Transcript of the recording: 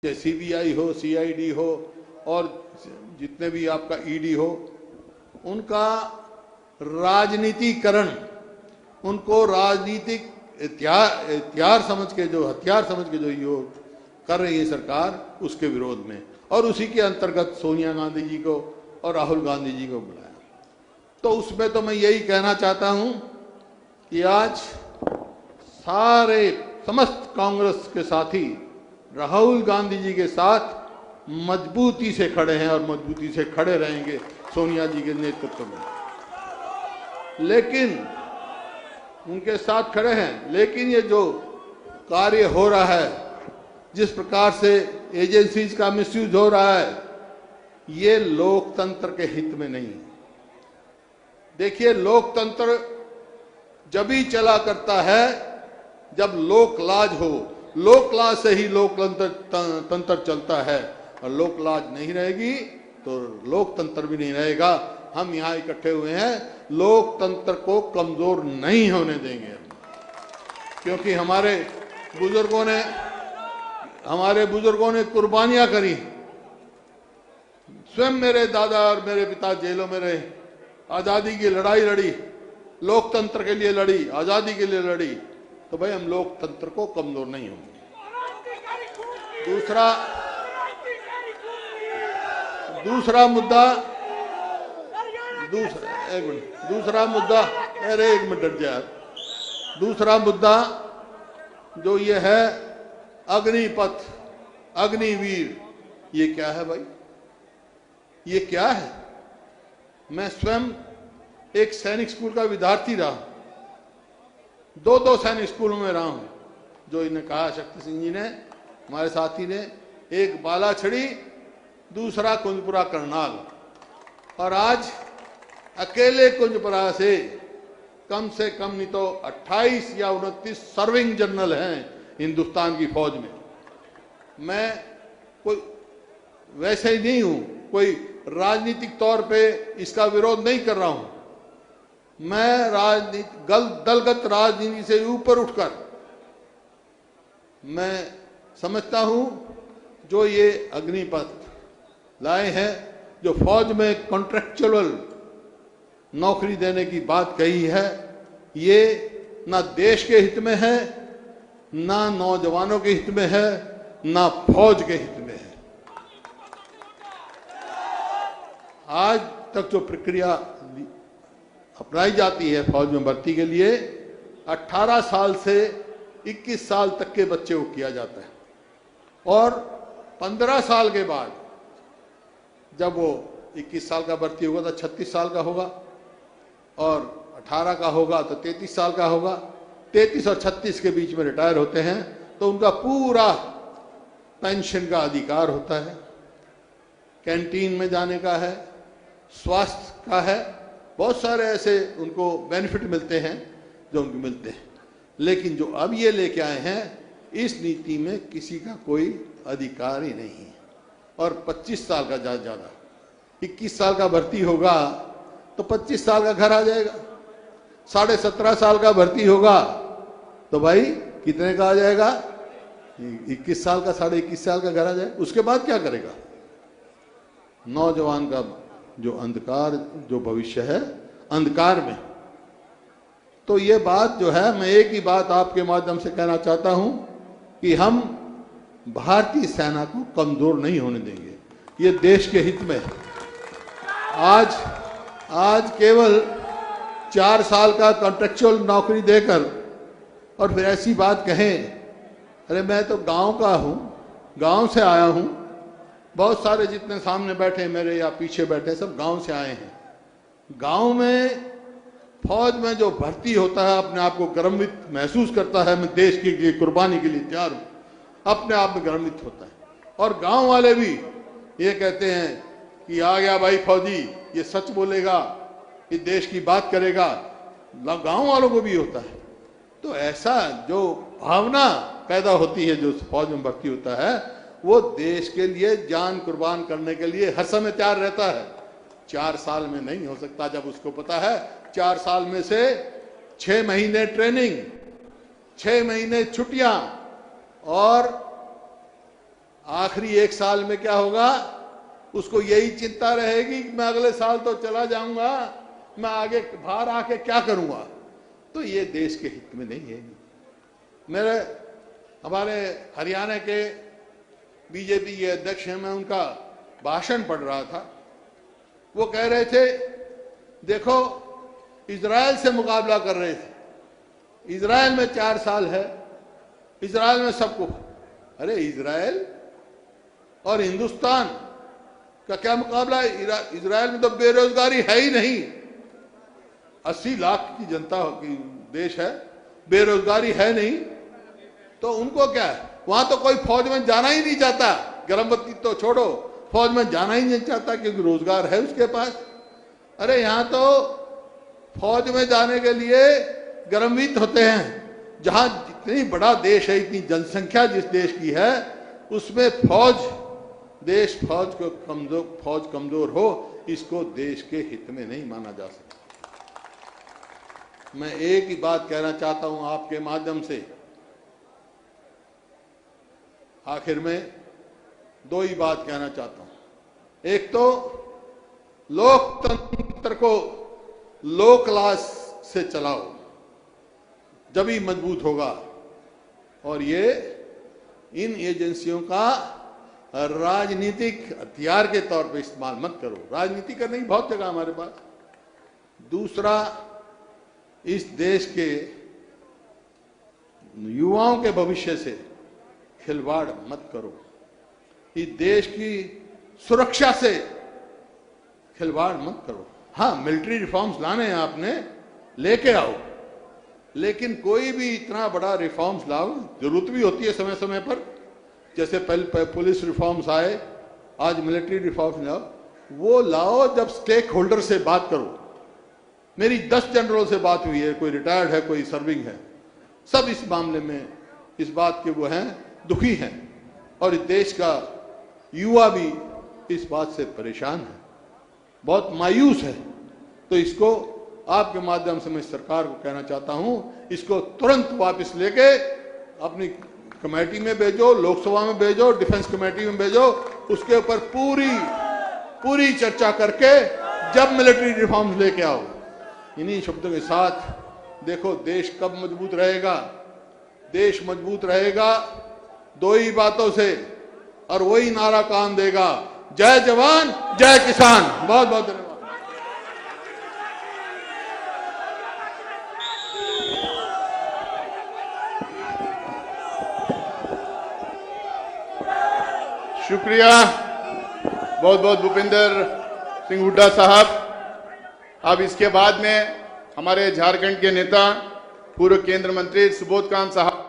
चाहे सीबीआई हो, सीआईडी हो और जितने भी आपका ईडी हो, उनका राजनीतिकरण, उनको राजनीतिक हथियार समझ के जो ये कर रही है सरकार, उसके विरोध में, और उसी के अंतर्गत सोनिया गांधी जी को और राहुल गांधी जी को बुलाया। तो उसमें तो मैं यही कहना चाहता हूं कि आज समस्त कांग्रेस के साथी राहुल गांधी जी के साथ मजबूती से खड़े हैं और मजबूती से खड़े रहेंगे सोनिया जी के नेतृत्व में। लेकिन उनके साथ खड़े हैं, लेकिन ये जो कार्य हो रहा है, जिस प्रकार से एजेंसीज का मिसयूज हो रहा है, ये लोकतंत्र के हित में नहीं है। देखिए, लोकतंत्र जब ही चला करता है जब लोकलाज हो, लोकलाज से ही लोकतंत्र चलता है, और लोकलाज नहीं रहेगी तो लोकतंत्र भी नहीं रहेगा। हम यहाँ इकट्ठे हुए हैं, लोकतंत्र को कमजोर नहीं होने देंगे, क्योंकि हमारे बुजुर्गों ने कुर्बानियां करी। स्वयं मेरे दादा और मेरे पिता जेलों में रहे, आजादी की लड़ाई लड़ी, लोकतंत्र के लिए लड़ी, आजादी के लिए लड़ी। तो भाई, हम लोकतंत्र को कमजोर नहीं होंगे। दूसरा मुद्दा, अरे एक मिनट यार, दूसरा मुद्दा जो ये है अग्निपथ, अग्निवीर, ये क्या है भाई? ये क्या है? मैं स्वयं एक सैनिक स्कूल का विद्यार्थी रहा, दो सैनिक स्कूलों में रहा हूं। जो इन्हें कहा शक्ति सिंह जी ने, हमारे साथी ने, एक बालाछड़ी, दूसरा कुंजपुरा करनाल, और आज अकेले कुंजपुरा से कम नहीं तो 28 या 29 सर्विंग जनरल हैं हिंदुस्तान की फौज में। मैं कोई वैसे ही नहीं हूं, कोई राजनीतिक तौर पे इसका विरोध नहीं कर रहा हूं। मैं दलगत राजनीति से ऊपर उठकर मैं समझता हूं, जो ये अग्निपथ लाए हैं, जो फौज में कॉन्ट्रैक्चुअल नौकरी देने की बात कही है, ये ना देश के हित में है, ना नौजवानों के हित में है, ना फौज के हित में है। आज तक जो प्रक्रिया अपनाई जाती है फौज में भर्ती के लिए, 18 साल से 21 साल तक के बच्चे को किया जाता है, और 15 साल के बाद जब वो 21 साल का भर्ती होगा तो 36 साल का होगा, और 18 का होगा तो 33 साल का होगा। 33 और 36 के बीच में रिटायर होते हैं, तो उनका पूरा पेंशन का अधिकार होता है, कैंटीन में जाने का है, स्वास्थ्य का है, बहुत सारे ऐसे उनको बेनिफिट मिलते हैं जो उनको मिलते हैं। लेकिन जो अब ये लेके आए हैं, इस नीति में किसी का कोई अधिकार ही नहीं है। और 25 साल का ज्यादा 21 साल का भर्ती होगा तो 25 साल का घर आ जाएगा, 17.5 साल का भर्ती होगा तो भाई कितने का आ जाएगा? 21 साल का, 21.5 साल का घर आ जाएगा। उसके बाद क्या करेगा? नौजवान का जो अंधकार, जो भविष्य है, अंधकार में। तो ये बात जो है, मैं एक ही बात आपके माध्यम से कहना चाहता हूं कि हम भारतीय सेना को कमजोर नहीं होने देंगे, ये देश के हित में है। आज केवल 4 साल का कॉन्ट्रैक्चुअल नौकरी देकर और फिर ऐसी बात कहें, अरे मैं तो गांव का हूं, गांव से आया हूं, बहुत सारे जितने सामने बैठे मेरे या पीछे बैठे सब गांव से आए हैं। गांव में फौज में जो भर्ती होता है, अपने आप को गर्वित महसूस करता है, मैं देश की कुर्बानी के लिए तैयार हूं, अपने आप में गर्वित होता है। और गांव वाले भी ये कहते हैं कि आ गया भाई फौजी, ये सच बोलेगा, ये देश की बात करेगा, गांव वालों को भी होता है। तो ऐसा जो भावना पैदा होती है, जो फौज में भर्ती होता है, वो देश के लिए जान कुर्बान करने के लिए हर समय तैयार रहता है। 4 साल में नहीं हो सकता, जब उसको पता है 4 साल में से 6 महीने ट्रेनिंग, 6 महीने छुट्टियां और आखिरी 1 साल में क्या होगा, उसको यही चिंता रहेगी कि मैं अगले साल तो चला जाऊंगा, मैं आगे बाहर आके क्या करूंगा। तो ये देश के हित में नहीं है। हमारे हरियाणा के बीजेपी के अध्यक्ष हैं, मैं उनका भाषण पढ़ रहा था। वो कह रहे थे, देखो इजराइल से मुकाबला कर रहे थे, इजराइल में 4 साल है, इजराइल में सबको। अरे इजराइल और हिंदुस्तान का क्या मुकाबला है? इजराइल में तो बेरोजगारी है ही नहीं, 80 लाख की जनता की देश है, बेरोजगारी है नहीं, तो उनको क्या है? वहां तो कोई फौज में जाना ही नहीं चाहता, गर्भवती तो छोड़ो, फौज में जाना ही नहीं चाहता क्योंकि रोजगार है उसके पास। अरे यहां तो फौज में जाने के लिए गर्वित होते हैं। जहां इतनी बड़ा देश है, इतनी जनसंख्या जिस देश की है, उसमें फौज कमजोर हो, इसको देश के हित में नहीं माना जा सकता। मैं एक ही बात कहना चाहता हूं आपके माध्यम से, आखिर में 2 ही बात कहना चाहता हूं। एक तो लोकतंत्र को लोकलाज से चलाओ, जब ही मजबूत होगा। और ये इन एजेंसियों का राजनीतिक हथियार के तौर पे इस्तेमाल मत करो। राजनीति करने की बहुत जगह हमारे पास। दूसरा, इस देश के युवाओं के भविष्य से खिलवाड़ मत करो, इस देश की सुरक्षा से खिलवाड़ मत करो। हाँ, मिलिट्री रिफॉर्म्स लाने हैं आपने, लेके आओ, लेकिन कोई भी इतना बड़ा रिफॉर्म्स लाओ, जरूरत भी होती है समय समय पर, जैसे पहले पुलिस रिफॉर्म्स आए, आज मिलिट्री रिफॉर्म्स लाओ, वो लाओ जब स्टेक होल्डर से बात करो। मेरी 10 जनरलों से बात हुई है, कोई रिटायर्ड है, कोई सर्विंग है, सब इस मामले में इस बात के वो हैं, दुखी हैं, और इस देश का युवा भी इस बात से परेशान है, बहुत मायूस है। तो इसको आपके माध्यम से मैं सरकार को कहना चाहता हूं, इसको तुरंत वापस लेके अपनी कमेटी में भेजो, लोकसभा में भेजो, डिफेंस कमेटी में भेजो, उसके ऊपर पूरी चर्चा करके जब मिलिट्री रिफॉर्म्स लेके आओ। इन्हीं शब्दों के साथ देखो देश कब मजबूत रहेगा। देश मजबूत रहेगा 2 ही बातों से, और वही नारा काम देगा, जय जवान जय किसान। बहुत बहुत धन्यवाद। शुक्रिया बहुत बहुत भूपेंद्र सिंह हुड्डा साहब। अब इसके बाद में हमारे झारखंड के नेता पूर्व केंद्र मंत्री सुबोध कांत साहब